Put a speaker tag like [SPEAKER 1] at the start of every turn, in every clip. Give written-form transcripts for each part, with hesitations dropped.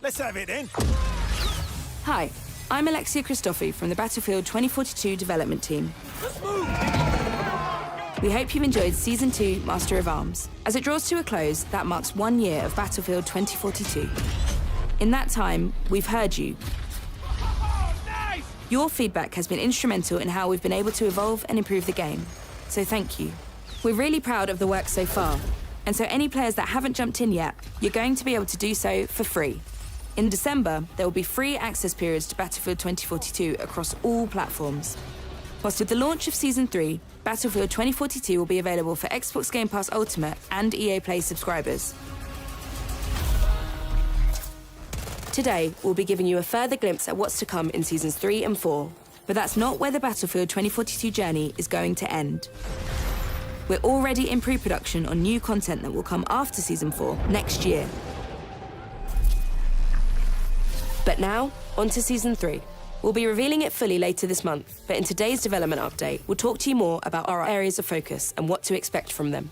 [SPEAKER 1] Let's have it then.
[SPEAKER 2] Hi, I'm Alexia Christofi from the Battlefield 2042 development team.
[SPEAKER 1] Let's move!
[SPEAKER 2] We hope you've enjoyed Season 2 Master of Arms. As it draws to a close, that marks 1 year of Battlefield 2042. In that time, we've heard you.
[SPEAKER 1] Nice!
[SPEAKER 2] Your feedback has been instrumental in how we've been able to evolve and improve the game. So thank you. We're really proud of the work so far. And so any players that haven't jumped in yet, you're going to be able to do so for free. In December, there will be free access periods to Battlefield 2042 across all platforms. Whilst with the launch of Season 3, Battlefield 2042 will be available for Xbox Game Pass Ultimate and EA Play subscribers. Today, we'll be giving you a further glimpse at what's to come in Seasons 3 and 4. But that's not where the Battlefield 2042 journey is going to end. We're already in pre-production on new content that will come after Season 4 next year. But now, on to Season 3. We'll be revealing it fully later this month, but in today's development update, we'll talk to you more about our areas of focus and what to expect from them.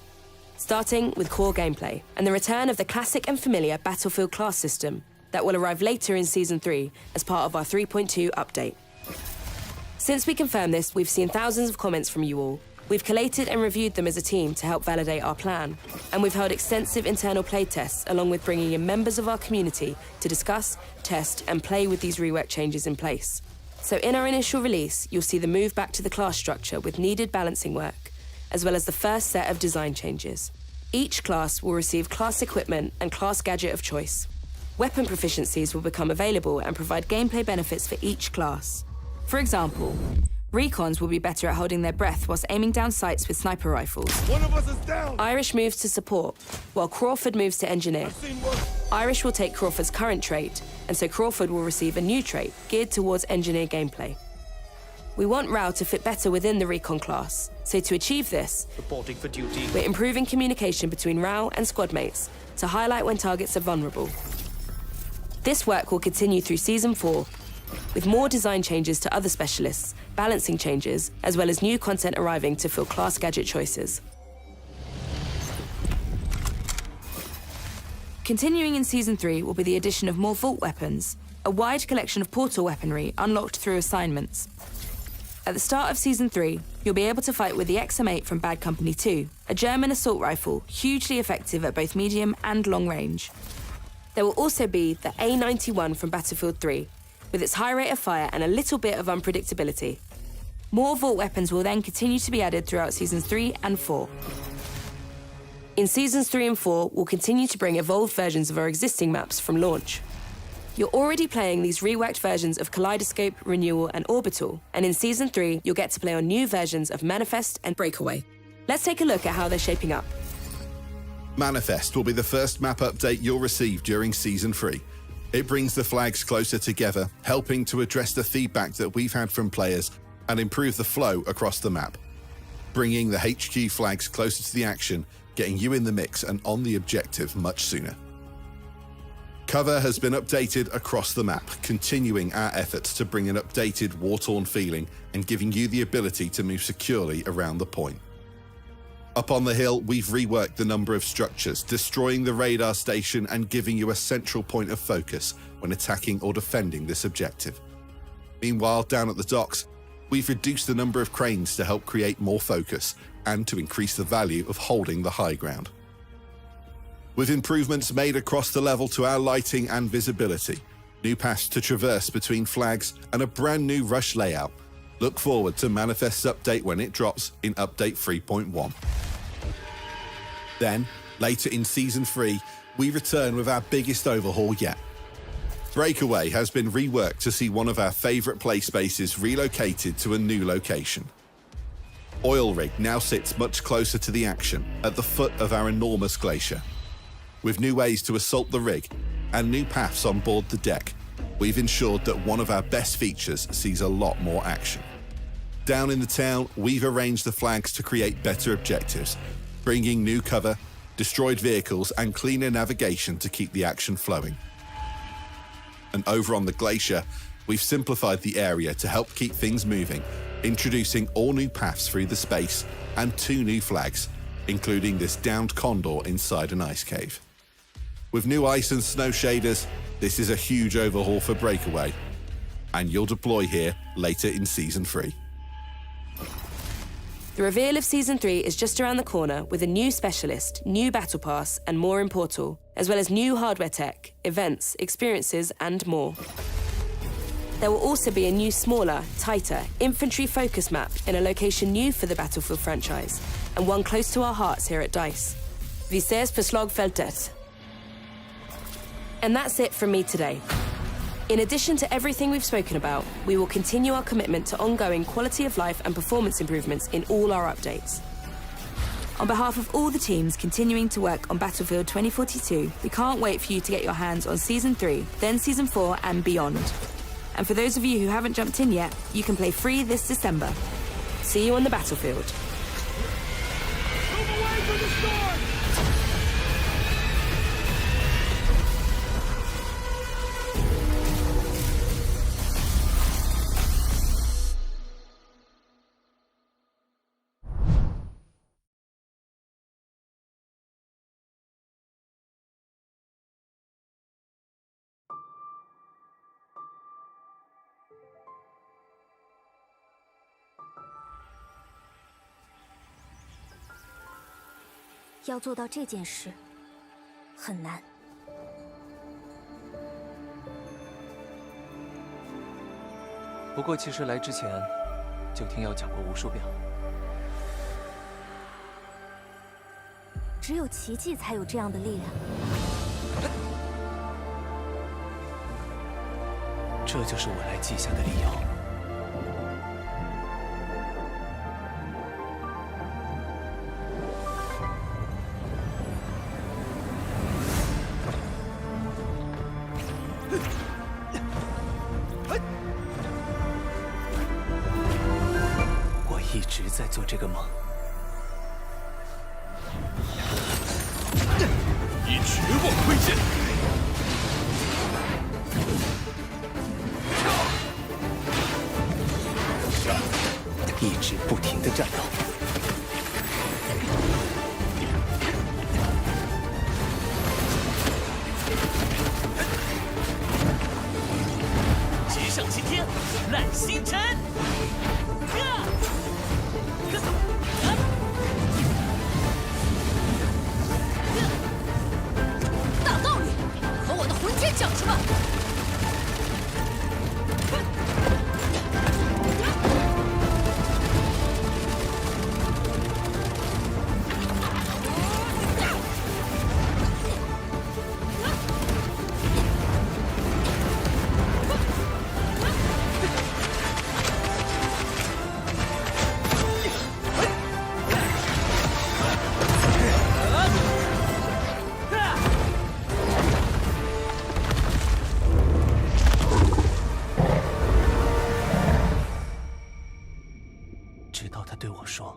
[SPEAKER 2] Starting with core gameplay and the return of the classic and familiar Battlefield class system that will arrive later in Season 3 as part of our 3.2 update. Since we confirmed this, we've seen thousands of comments from you all. We've collated and reviewed them as a team to help validate our plan, and we've held extensive internal playtests along with bringing in members of our community to discuss, test and play with these rework changes in place. So in our initial release, you'll see the move back to the class structure with needed balancing work, as well as the first set of design changes. Each class will receive class equipment and class gadget of choice. Weapon proficiencies will become available and provide gameplay benefits for each class. For example, Recons will be better at holding their breath whilst aiming down sights with sniper rifles.
[SPEAKER 1] One of us is down!
[SPEAKER 2] Irish moves to support, while Crawford moves to engineer.
[SPEAKER 1] I've seen one.
[SPEAKER 2] Irish will take Crawford's current trait, and so Crawford will receive a new trait geared towards engineer gameplay. We want Rao to fit better within the Recon class, so to achieve this,
[SPEAKER 3] Reporting for duty.
[SPEAKER 2] we're improving communication between Rao and squad mates to highlight when targets are vulnerable. This work will continue through Season 4, with more design changes to other specialists, balancing changes, as well as new content arriving to fill class gadget choices. Continuing in Season 3 will be the addition of more Vault weapons, a wide collection of portal weaponry unlocked through assignments. At the start of Season 3, you'll be able to fight with the XM8 from Bad Company 2, a German assault rifle hugely effective at both medium and long range. There will also be the A91 from Battlefield 3, with its high rate of fire and a little bit of unpredictability. More Vault weapons will then continue to be added throughout Seasons 3 and 4. In Seasons 3 and 4, we'll continue to bring evolved versions of our existing maps from launch. You're already playing these reworked versions of Kaleidoscope, Renewal and Orbital, and in Season 3, you'll get to play on new versions of Manifest and Breakaway. Let's take a look at how they're shaping up.
[SPEAKER 4] Manifest will be the first map update you'll receive during Season 3. It brings the flags closer together, helping to address the feedback that we've had from players and improve the flow across the map. Bringing the HQ flags closer to the action, getting you in the mix and on the objective much sooner. Cover has been updated across the map, continuing our efforts to bring an updated war-torn feeling and giving you the ability to move securely around the point. Up on the hill, we've reworked the number of structures, destroying the radar station and giving you a central point of focus when attacking or defending this objective. Meanwhile, down at the docks, we've reduced the number of cranes to help create more focus and to increase the value of holding the high ground. With improvements made across the level to our lighting and visibility, new paths to traverse between flags and a brand new rush layout, look forward to Manifest's update when it drops in Update 3.1. Then, later in Season 3, we return with our biggest overhaul yet. Breakaway has been reworked to see one of our favourite play spaces relocated to a new location. Oil Rig now sits much closer to the action, at the foot of our enormous glacier. With new ways to assault the rig and new paths on board the deck, we've ensured that one of our best features sees a lot more action. Down in the town, we've arranged the flags to create better objectives, bringing new cover, destroyed vehicles and cleaner navigation to keep the action flowing. And over on the glacier, we've simplified the area to help keep things moving, introducing all new paths through the space and 2 new flags, including this downed condor inside an ice cave. With new ice and snow shaders, this is a huge overhaul for Breakaway, and you'll deploy here later in Season 3.
[SPEAKER 2] The reveal of Season 3 is just around the corner with a new specialist, new battle pass, and more in Portal, as well as new hardware tech, events, experiences, and more. There will also be a new, smaller, tighter, infantry-focused map in a location new for the Battlefield franchise, and one close to our hearts here at DICE. Vi ses på slagfältet. And that's it from me today. In addition to everything we've spoken about, we will continue our commitment to ongoing quality of life and performance improvements in all our updates.
[SPEAKER 3] On behalf of all the teams continuing to work on Battlefield 2042, we can't wait for you to get your hands on Season 3, then Season 4 and beyond. And for those of you who haven't jumped in yet, you can play free this December. See you on the battlefield.
[SPEAKER 1] Move away from the storm!
[SPEAKER 5] 要做到这件事很难。
[SPEAKER 6] 不过，其实来之前就听要讲过无数遍了。
[SPEAKER 5] 只有奇迹才有这样的力量。
[SPEAKER 6] 这就是我来记下的理由。 一直在做这个梦，
[SPEAKER 1] 以绝望亏欠。
[SPEAKER 6] 一直不停地战斗。
[SPEAKER 7] 直上青天，揽星辰。
[SPEAKER 5] 大道理，和我的魂天讲什么？
[SPEAKER 6] 直到他对我说：“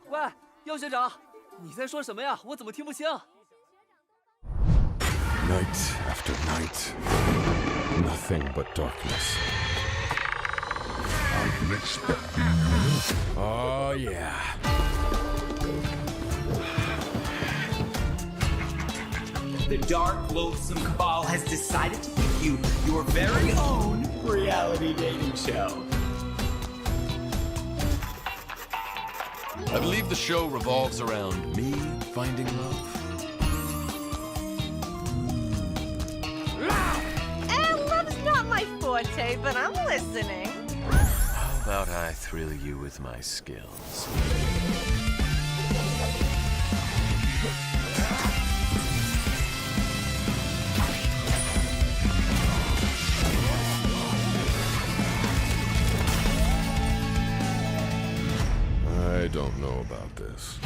[SPEAKER 7] 喂，右学长，你在说什么呀？我怎么听不清？
[SPEAKER 8] Night after night, nothing but darkness. I'm expecting you. Oh, yeah.
[SPEAKER 9] The dark, loathsome cabal has decided to give you your very own reality dating show.
[SPEAKER 8] I believe the show revolves around me finding love.
[SPEAKER 10] Love's not my forte, but I'm listening.
[SPEAKER 8] How about I thrill you with my skills? I don't know about this.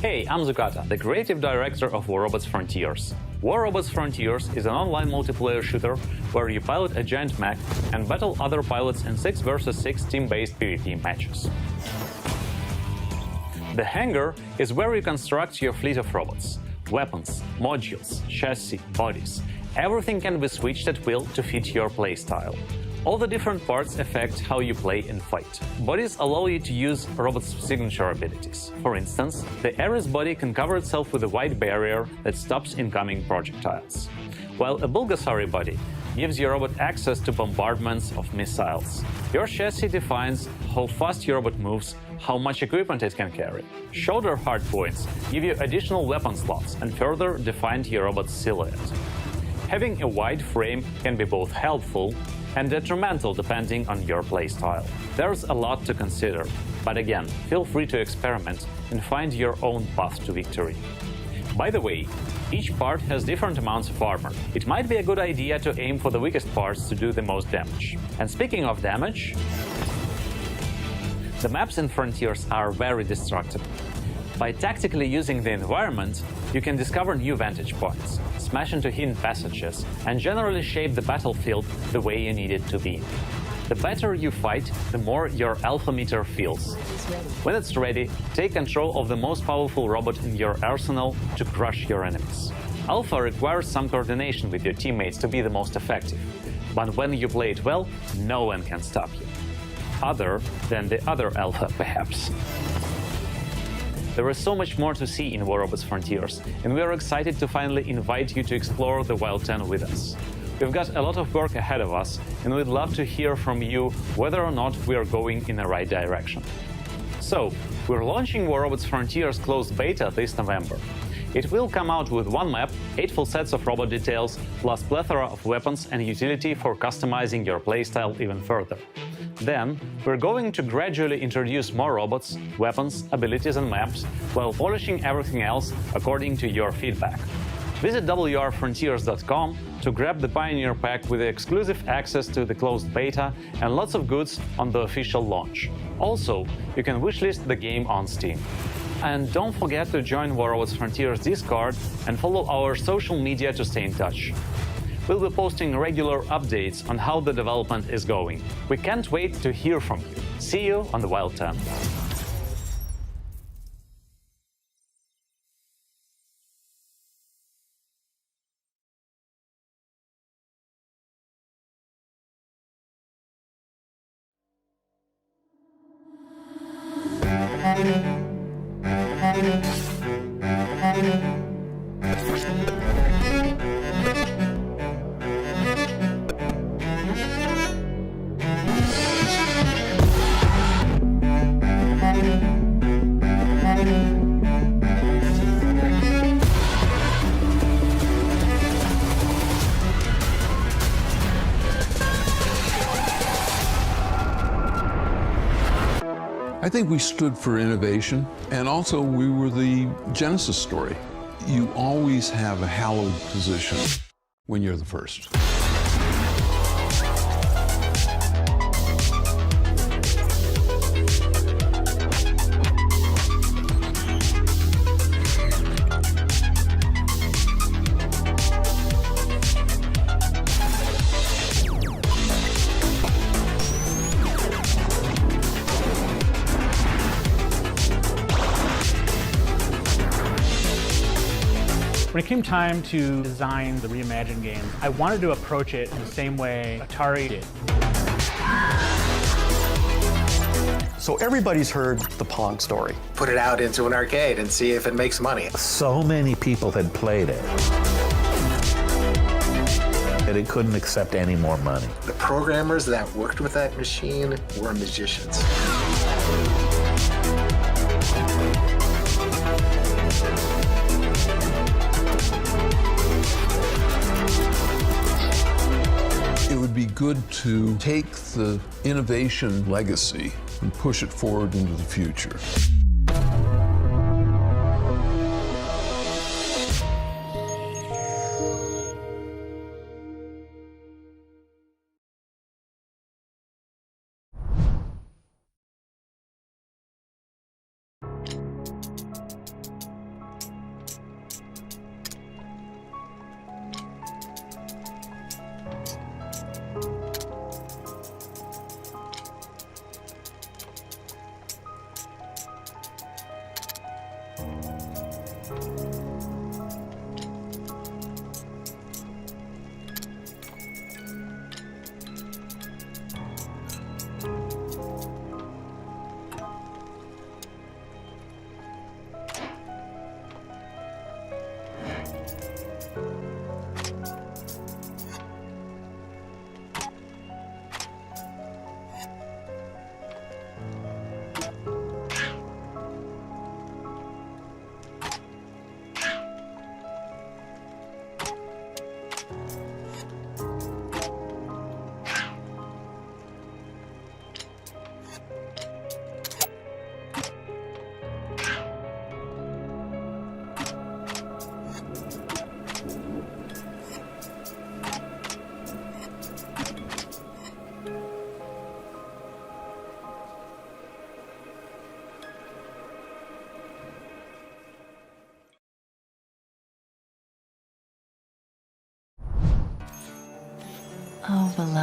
[SPEAKER 11] Hey, I'm Zukata, the creative director of War Robots Frontiers. War Robots Frontiers is an online multiplayer shooter where you pilot a giant mech and battle other pilots in 6 vs 6 team-based PvP matches. The hangar is where you construct your fleet of robots. Weapons, modules, chassis, bodies. Everything can be switched at will to fit your playstyle. All the different parts affect how you play and fight. Bodies allow you to use robots' signature abilities. For instance, the Ares body can cover itself with a white barrier that stops incoming projectiles, while a Bulgasari body gives your robot access to bombardments of missiles. Your chassis defines how fast your robot moves, how much equipment it can carry. Shoulder hardpoints give you additional weapon slots and further define your robot's silhouette. Having a wide frame can be both helpful and detrimental depending on your playstyle. There's a lot to consider, but again, feel free to experiment and find your own path to victory. By the way, each part has different amounts of armor. It might be a good idea to aim for the weakest parts to do the most damage. And speaking of damage, the maps in Frontiers are very destructive. By tactically using the environment, you can discover new vantage points, smash into hidden passages, and generally shape the battlefield the way you need it to be. The better you fight, the more your alpha meter feels. When it's ready, take control of the most powerful robot in your arsenal to crush your enemies. Alpha requires some coordination with your teammates to be the most effective, but when you play it well, no one can stop you. Other than the other alpha, perhaps. There is so much more to see in War Robots Frontiers, and we are excited to finally invite you to explore the Wild 10 with us. We've got a lot of work ahead of us, and we'd love to hear from you whether or not we are going in the right direction. So, we're launching War Robots Frontiers closed beta this November. It will come out with one map, 8 full sets of robot details, plus plethora of weapons and utility for customizing your playstyle even further. Then, we're going to gradually introduce more robots, weapons, abilities and maps, while polishing everything else according to your feedback. Visit WRFrontiers.com to grab the Pioneer Pack with exclusive access to the closed beta and lots of goods on the official launch. Also, you can wishlist the game on Steam. And don't forget to join War Robots Frontiers Discord and follow our social media to stay in touch. We'll be posting regular updates on how the development is going. We can't wait to hear from you. See you on the Wild 10.
[SPEAKER 12] I think we stood for innovation, and also we were the Genesis story. You always have a hallowed position when you're the first.
[SPEAKER 13] When it came time to design the reimagined game, I wanted to approach it in the same way Atari did.
[SPEAKER 14] So everybody's heard the Pong story.
[SPEAKER 15] Put it out into an arcade and see if it makes money.
[SPEAKER 16] So many people had played it that it couldn't accept any more money.
[SPEAKER 15] The programmers that worked with that machine were magicians.
[SPEAKER 12] It would be good to take the innovation legacy and push it forward into the future.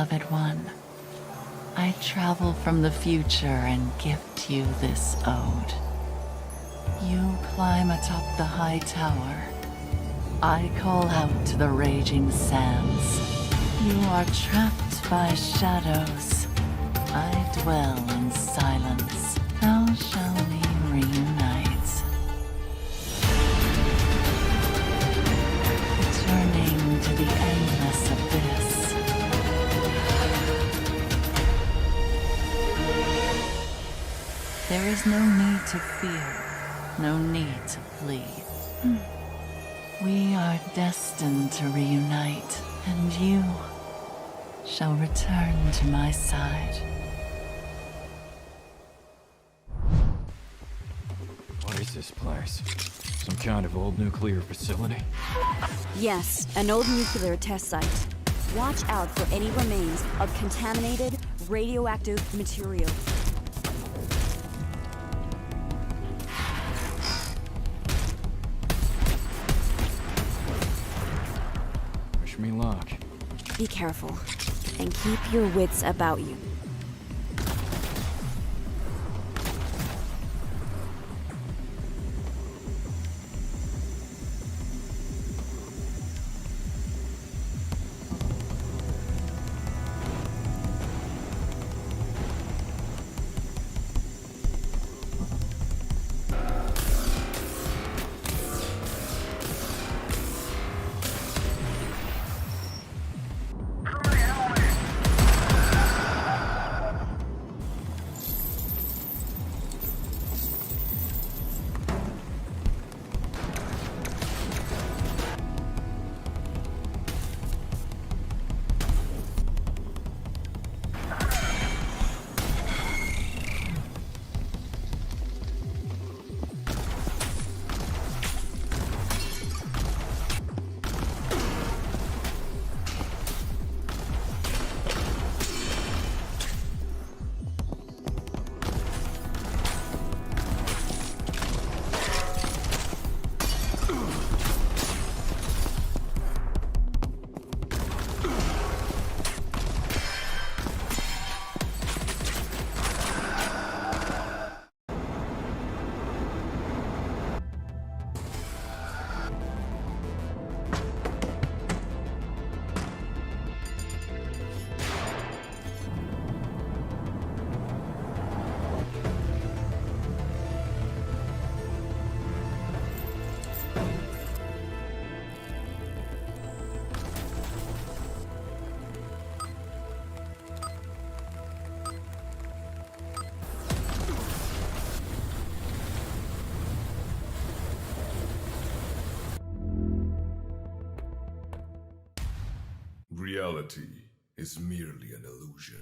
[SPEAKER 17] beloved one, I travel from the future and gift you this ode. You climb atop the high tower. I call out to the raging sands. You are trapped by shadows. I dwell in silence. How shall we reunite? Returning to the endless abyss. There is no need to fear, no need to plead. We are destined to reunite, and you shall return to my side.
[SPEAKER 18] What is this place? Some kind of old nuclear facility?
[SPEAKER 5] Yes, an old nuclear test site. Watch out for any remains of contaminated, radioactive material.
[SPEAKER 18] Wish me luck.
[SPEAKER 5] Be careful, and keep your wits about you.
[SPEAKER 1] Reality is merely an illusion.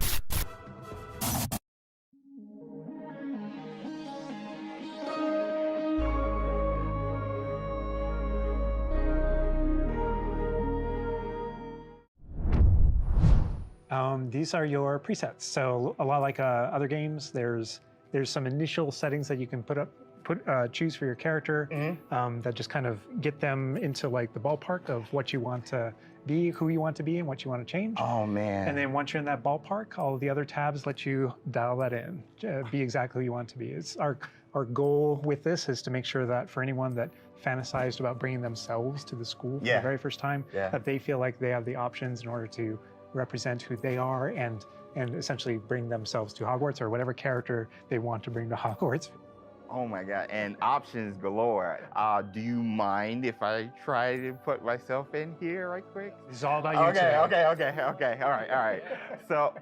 [SPEAKER 13] These are your presets. So a lot like other games, there's some initial settings that you can choose for your character that just kind of get them into like the ballpark of what you want to be, who you want to be, and what you want to change.
[SPEAKER 14] Oh man.
[SPEAKER 13] And then once you're in that ballpark, all the other tabs let you dial that in, be exactly who you want to be. It's our goal with this is to make sure that for anyone that fantasized about bringing themselves to the school for the very first time, that they feel like they have the options in order to represent who they are and essentially bring themselves to Hogwarts or whatever character they want to bring to Hogwarts.
[SPEAKER 19] Oh my God, and options galore. Do you mind if I try to put myself in here right quick?
[SPEAKER 13] It's all about you
[SPEAKER 19] today. Okay, all right. So,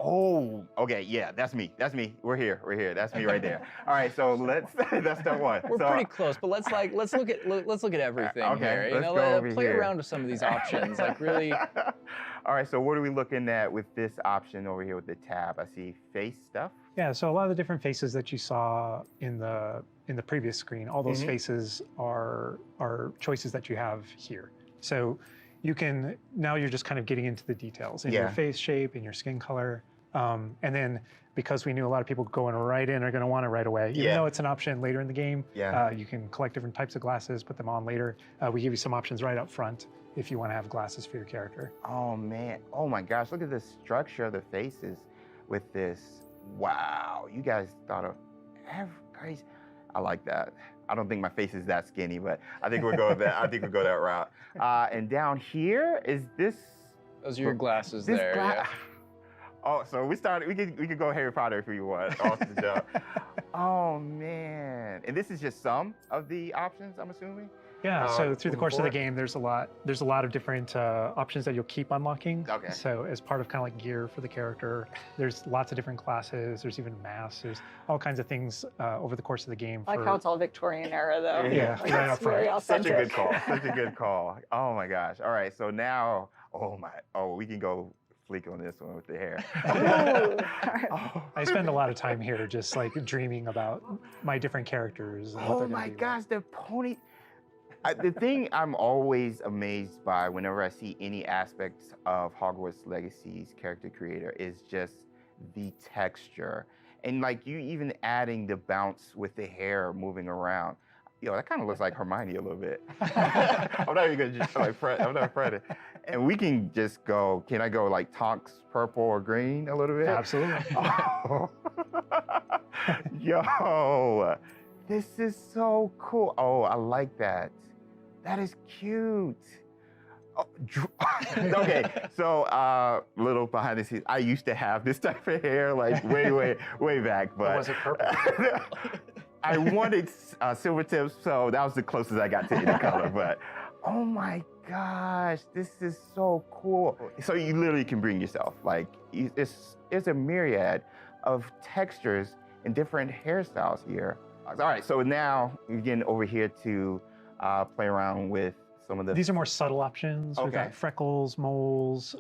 [SPEAKER 19] yeah, that's me. We're here, that's me right there. All right, so that's step one.
[SPEAKER 7] We're pretty close, but let's look at everything here. You know, play around with some of these options, like really.
[SPEAKER 19] All right, so what are we looking at with this option over here with the tab? I see face stuff.
[SPEAKER 13] Yeah, so a lot of the different faces that you saw in the previous screen, all those faces are choices that you have here. So you can, now you're just kind of getting into the details in your face shape, in your skin color. And then because we knew a lot of people going right in are going to want it right away, even though it's an option later in the game, you can collect different types of glasses, put them on later. We give you some options right up front if you want to have glasses for your character.
[SPEAKER 19] Oh man, oh my gosh, look at the structure of the faces with this. Wow, you guys thought of every crazy. I like that. I don't think my face is that skinny, but I think we'll go with that. I think we'll go that route. And down here is this.
[SPEAKER 7] Those are your glasses there. Yeah.
[SPEAKER 19] Oh, so we started. We could go Harry Potter if we want. Off the jump. Oh man! And this is just some of the options, I'm assuming.
[SPEAKER 13] Yeah. So through the course of the game, there's a lot of different options that you'll keep unlocking.
[SPEAKER 19] Okay.
[SPEAKER 13] So as part of kind of like gear for the character, there's lots of different classes. There's even masks. There's all kinds of things over the course of the game.
[SPEAKER 20] I like how it's all Victorian era, though.
[SPEAKER 13] Yeah.
[SPEAKER 20] Like, right up front.
[SPEAKER 19] Such a good call. Such a good call. Oh my gosh! All right. So now, we can go fleek on this one with the hair.
[SPEAKER 13] I spend a lot of time here just like dreaming about my different characters. And what they're gonna be
[SPEAKER 19] gosh, the pony. The thing I'm always amazed by whenever I see any aspects of Hogwarts Legacy's character creator is just the texture. And like you even adding the bounce with the hair moving around. That kind of looks like Hermione a little bit. I'm not even gonna just I'm not afraid of. And we can just go, can I go like Tonks purple or green a little bit?
[SPEAKER 13] Absolutely.
[SPEAKER 19] Oh. Yo, this is so cool. Oh, I like that. That is cute. Oh, okay, so little behind the scenes. I used to have this type of hair like way back, but
[SPEAKER 7] was it purple?
[SPEAKER 19] I wanted silver tips, so that was the closest I got to any color. But oh my gosh, this is so cool. So you literally can bring yourself. Like it's a myriad of textures and different hairstyles here. All right, so now we're getting over here to play around with some of the.
[SPEAKER 13] These are more subtle options.
[SPEAKER 19] Okay.
[SPEAKER 13] We've got freckles, moles,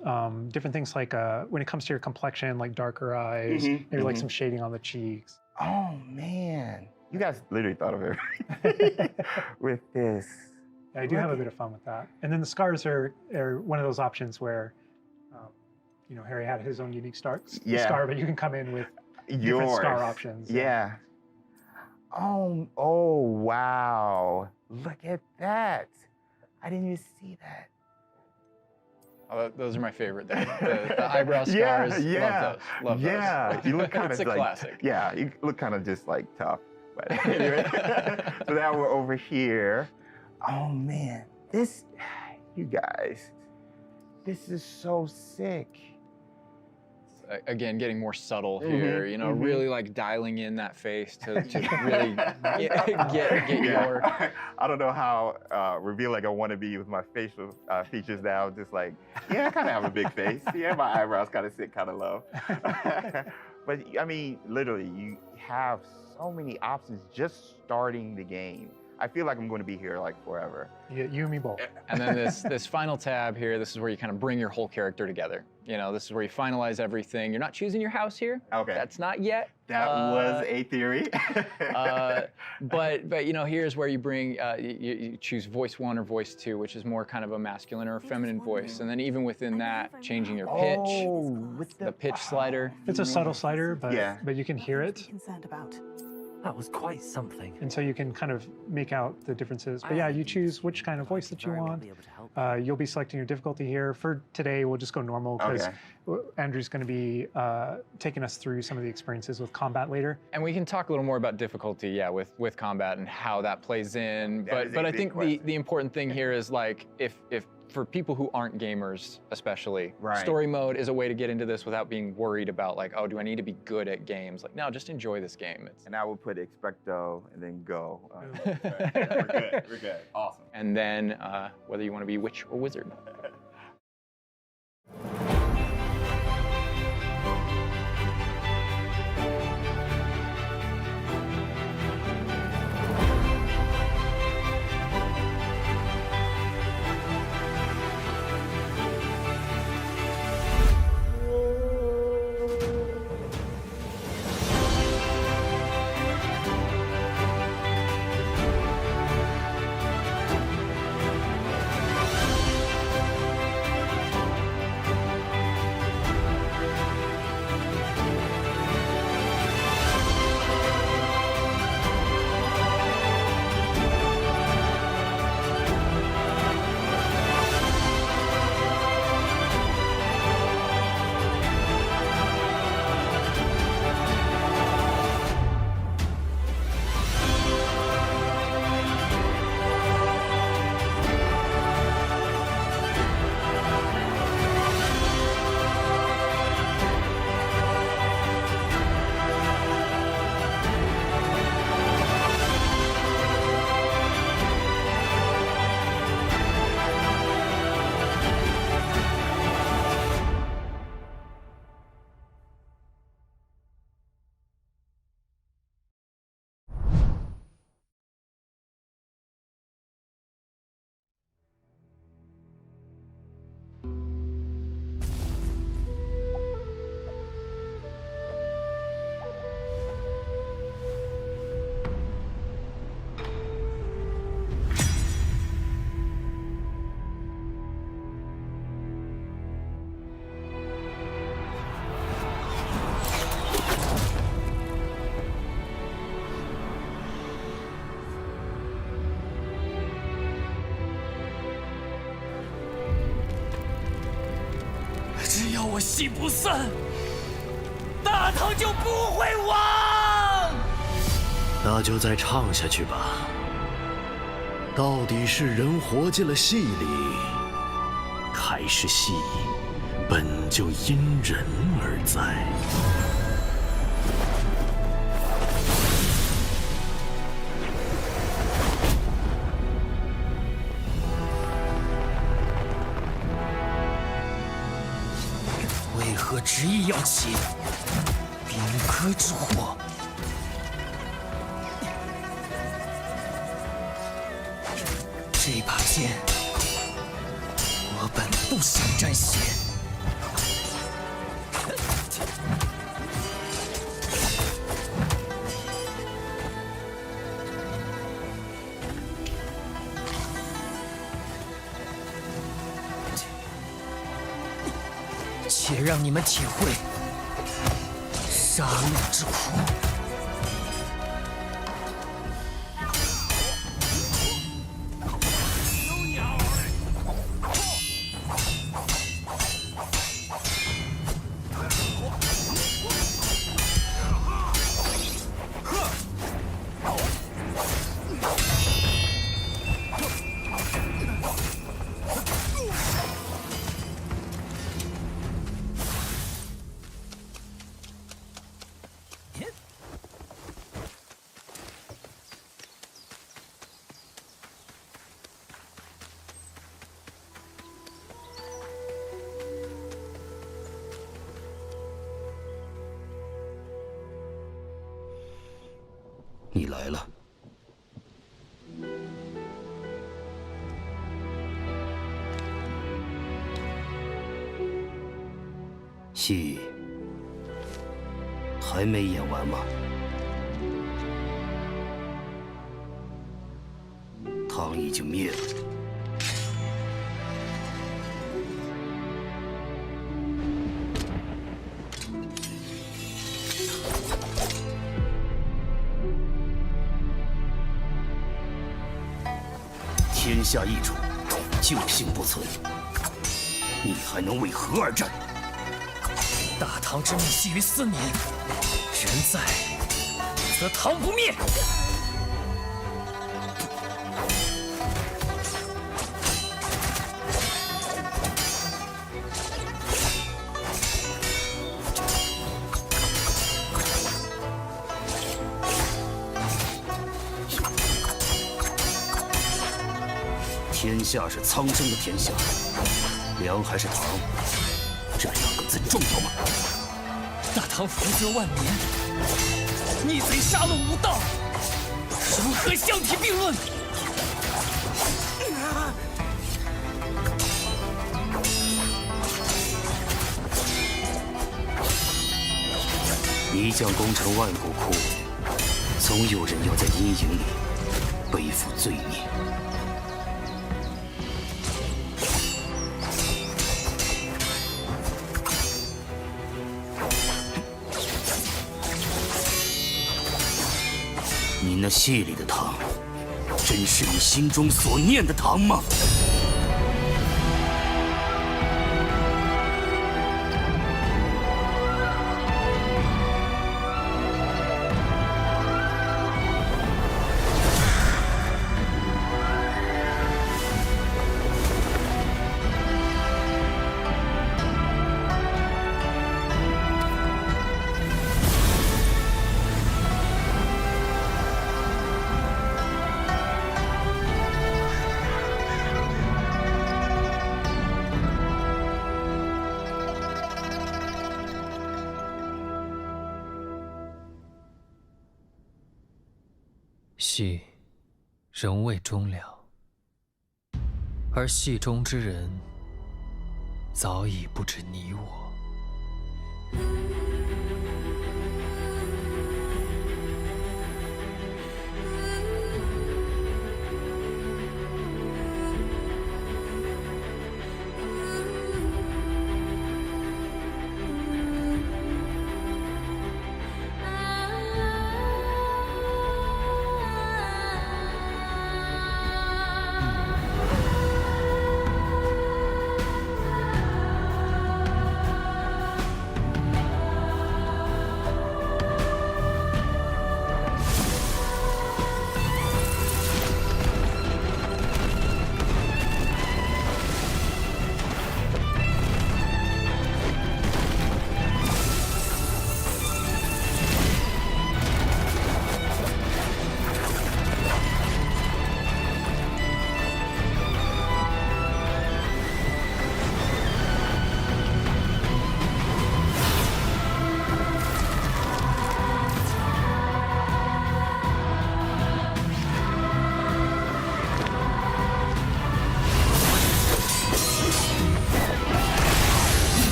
[SPEAKER 13] different things like when it comes to your complexion, like darker eyes, maybe like some shading on the cheeks.
[SPEAKER 19] Oh man, you guys literally thought of everything with this.
[SPEAKER 13] Yeah, I do have a bit of fun with that. And then the scars are one of those options where, Harry had his own unique scar, but you can come in with different scar options.
[SPEAKER 19] Yeah. Oh wow. Look at that. I didn't even see that.
[SPEAKER 7] Oh, those are my favorite. The eyebrow scars. Love those.
[SPEAKER 19] Yeah, you look kind of
[SPEAKER 7] it's a
[SPEAKER 19] like
[SPEAKER 7] classic.
[SPEAKER 19] Yeah, you look kind of just like tough. But anyway, so now we're over here. Oh man, you guys, this is so sick.
[SPEAKER 7] Again, getting more subtle here, really like dialing in that face to really get your.
[SPEAKER 19] I don't know how revealing I want to be with my facial features now. Just like, I kind of have a big face. Yeah, my eyebrows kind of sit kind of low. But I mean, literally, you have so many options just starting the game. I feel like I'm going to be here like forever.
[SPEAKER 13] Yeah, you and me both.
[SPEAKER 7] And then this final tab here, this is where you kind of bring your whole character together. This is where you finalize everything. You're not choosing your house here.
[SPEAKER 19] Okay.
[SPEAKER 7] That's not yet.
[SPEAKER 19] That was a theory.
[SPEAKER 7] But here's where you bring, you choose voice 1 or voice 2, which is more kind of a masculine or a feminine voice. And then even within that, changing your pitch, the pitch slider.
[SPEAKER 13] It's a subtle slider, but you can hear it.
[SPEAKER 10] Concerned about.
[SPEAKER 6] That was quite something.
[SPEAKER 13] And so you can kind of make out the differences. But yeah, you choose which kind of voice that you want. You'll be selecting your difficulty here. For today, we'll just go normal because Andrew's going to be taking us through some of the experiences with combat later.
[SPEAKER 7] And we can talk a little more about difficulty, with combat and how that plays in. But I think the important thing here is like if for people who aren't gamers, especially, story mode is a way to get into this without being worried about like, oh, do I need to be good at games? Like, no, just enjoy this game.
[SPEAKER 19] And I will put expecto and then go. We're good. We're good. Awesome.
[SPEAKER 7] And then whether you want to be witch or wizard.
[SPEAKER 21] 戏不散，大唐就不会亡。
[SPEAKER 22] 那就再唱下去吧。到底是人活进了戏里，还是戏本就因人而在？
[SPEAKER 21] 为何执意要起兵戈之火？这把剑，我本不想沾血。且让你们体会杀戮之苦。
[SPEAKER 22] 你来了。戏还没演完吗？唐已经灭了。天下易主，救星不存，你还能为何而战？
[SPEAKER 21] 大唐之命系于4年，人在，则唐不灭。
[SPEAKER 22] 天下是苍生的天下，梁还是唐，这2个字重要吗？
[SPEAKER 21] 大唐福泽万年，逆贼杀戮无道，如何相提并论？
[SPEAKER 22] 一将功成万骨枯，总有人要在阴影里背负罪孽。你那戏里的唐，真是你心中所念的唐吗？
[SPEAKER 21] 戏仍未终了，而戏中之人早已不知你我。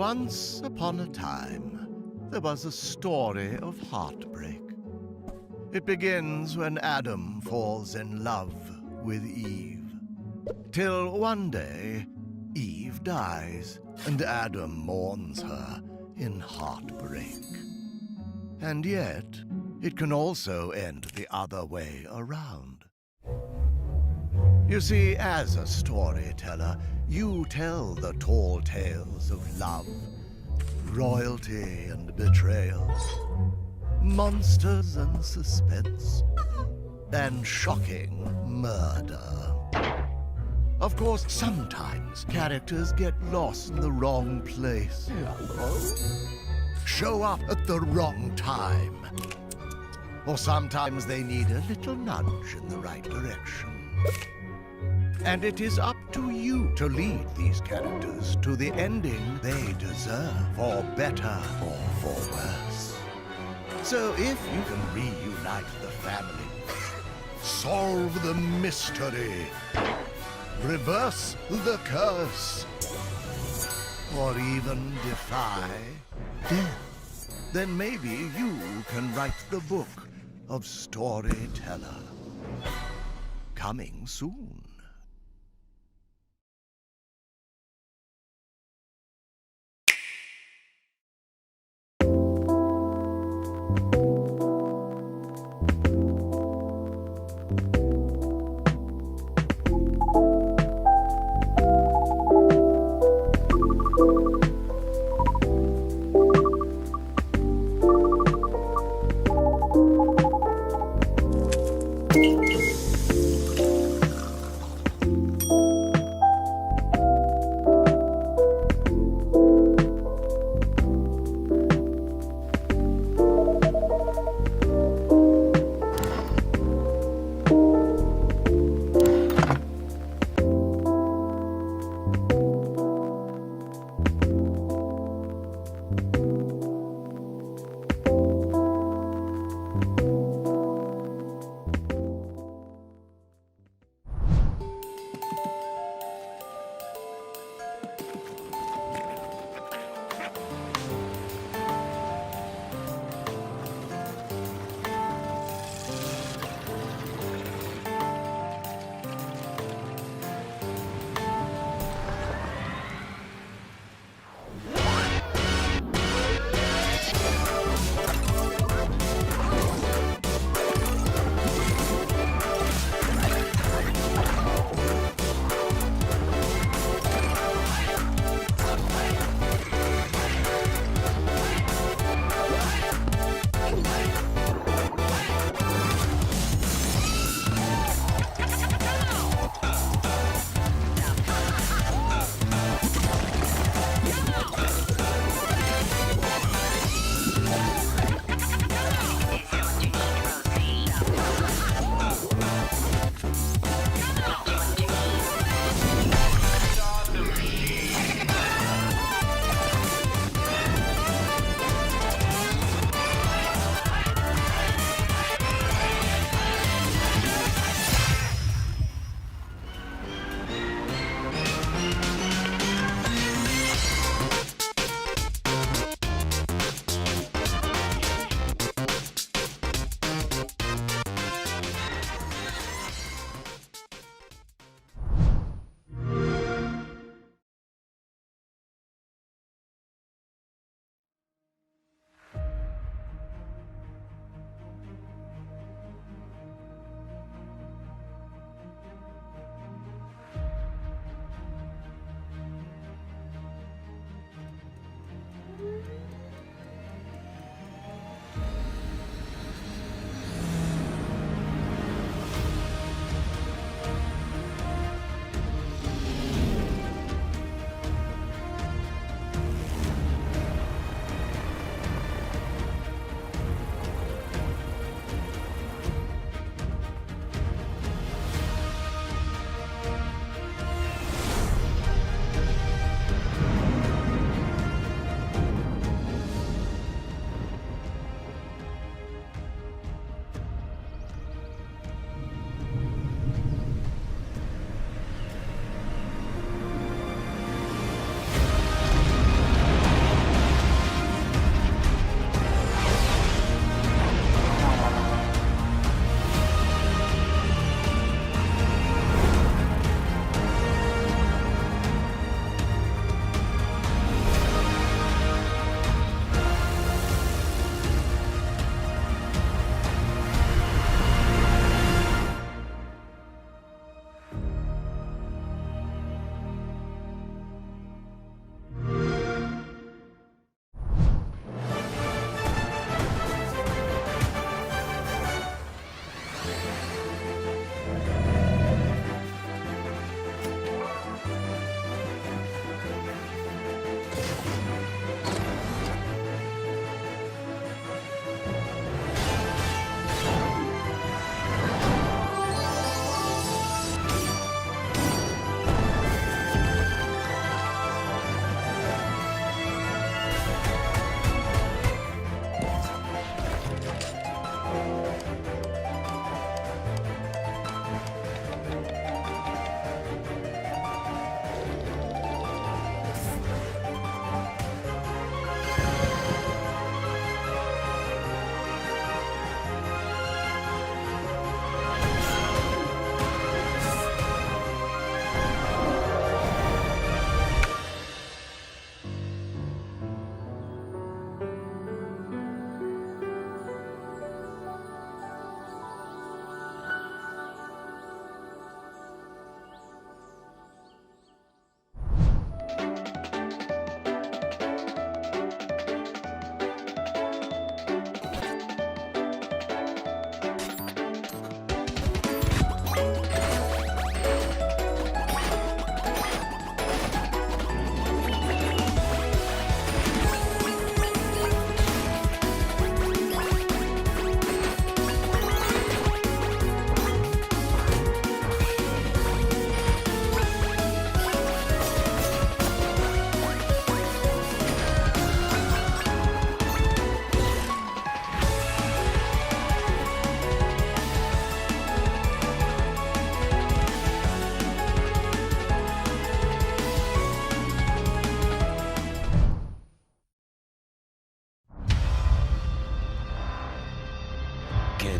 [SPEAKER 2] Once upon a time, there was a story of heartbreak. It begins when Adam falls in love with Eve. Till one day, Eve dies, and Adam mourns her in heartbreak. And yet, it can also end the other way around. You see, as a storyteller, you tell the tall tales of love, royalty and betrayal, monsters and suspense, and shocking murder. Of course, sometimes characters get lost in the wrong place, show up at the wrong time, or sometimes they need a little nudge in the right direction. And it is up to you to lead these characters to the ending they deserve, for better or for worse. So if you can reunite the family, solve the mystery, reverse the curse, or even defy death, then maybe you can write the book of Storyteller. Coming soon.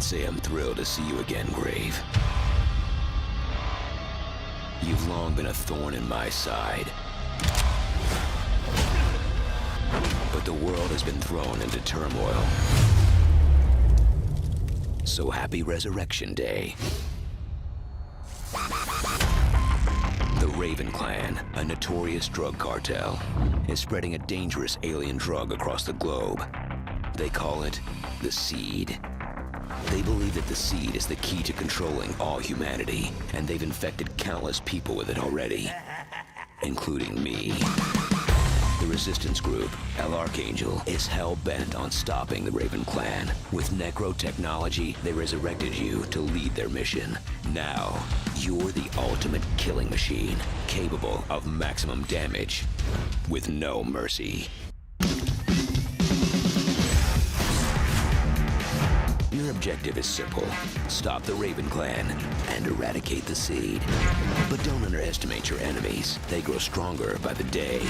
[SPEAKER 3] can't say I'm thrilled to see you again, Grave. You've long been a thorn in my side. But the world has been thrown into turmoil. So happy Resurrection Day. The Raven Clan, a notorious drug cartel, is spreading a dangerous alien drug across the globe. They call it the Seed. They believe that the Seed is the key to controlling all humanity, and they've infected countless people with it already, including me. The resistance group, El Archangel, is hell-bent on stopping the Raven Clan. With necro technology, they resurrected you to lead their mission. Now, you're the ultimate killing machine, capable of maximum damage, with no mercy. Your objective is simple. Stop the Raven Clan and eradicate the Seed. But don't underestimate your enemies. They grow stronger by the day.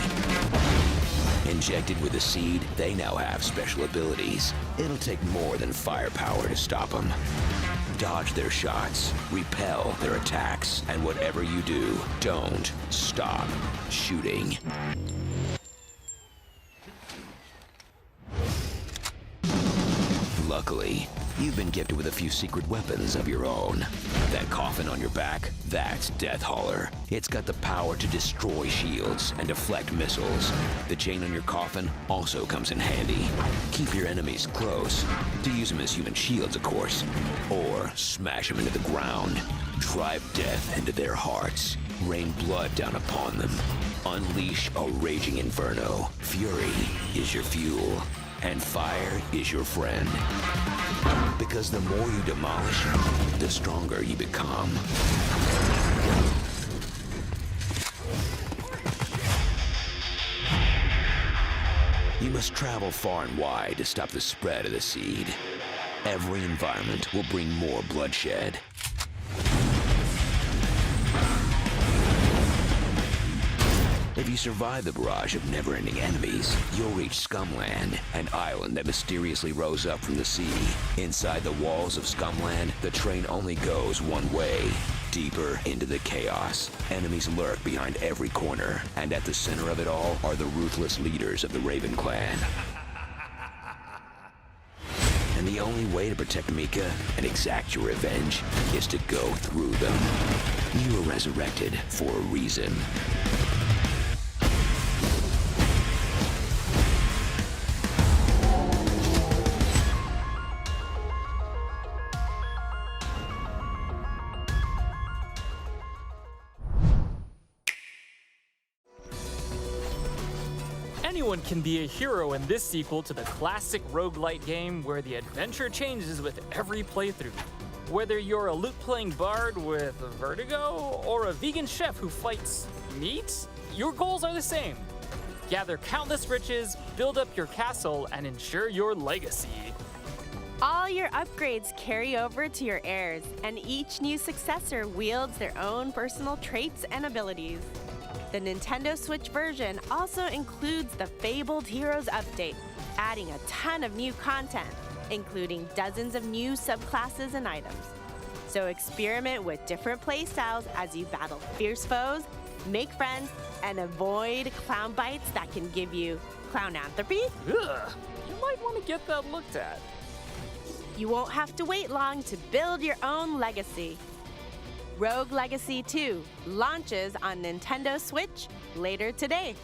[SPEAKER 3] Injected with the Seed, they now have special abilities. It'll take more than firepower to stop them. Dodge their shots, repel their attacks, and whatever you do, don't stop shooting. Luckily, you've been gifted with a few secret weapons of your own. That coffin on your back, that's Death Hauler. It's got the power to destroy shields and deflect missiles. The chain on your coffin also comes in handy. Keep your enemies close. To use them as human shields, of course. Or smash them into the ground. Drive death into their hearts. Rain blood down upon them. Unleash a raging inferno. Fury is your fuel. And fire is your friend. Because the more you demolish, the stronger you become. You must travel far and wide to stop the spread of the Seed. Every environment will bring more bloodshed. If you survive the barrage of never-ending enemies, you'll reach Scumland, an island that mysteriously rose up from the sea. Inside the walls of Scumland, the train only goes one way, deeper into the chaos. Enemies lurk behind every corner, and at the center of it all are the ruthless leaders of the Raven Clan. And the only way to protect Mika and exact your revenge is to go through them. You were resurrected for a reason.
[SPEAKER 4] Anyone can be a hero in this sequel to the classic roguelite game where the adventure changes with every playthrough. Whether you're a lute-playing bard with vertigo or a vegan chef who fights meat, your goals are the same. Gather countless riches, build up your castle, and ensure your legacy.
[SPEAKER 10] All your upgrades carry over to your heirs, and each new successor wields their own personal traits and abilities. The Nintendo Switch version also includes the Fabled Heroes update, adding a ton of new content, including dozens of new subclasses and items. So experiment with different playstyles as you battle fierce foes, make friends, and avoid clown bites that can give you clownanthropy.
[SPEAKER 4] Ugh, you might want to get that looked at.
[SPEAKER 10] You won't have to wait long to build your own legacy. Rogue Legacy 2 launches on Nintendo Switch later today.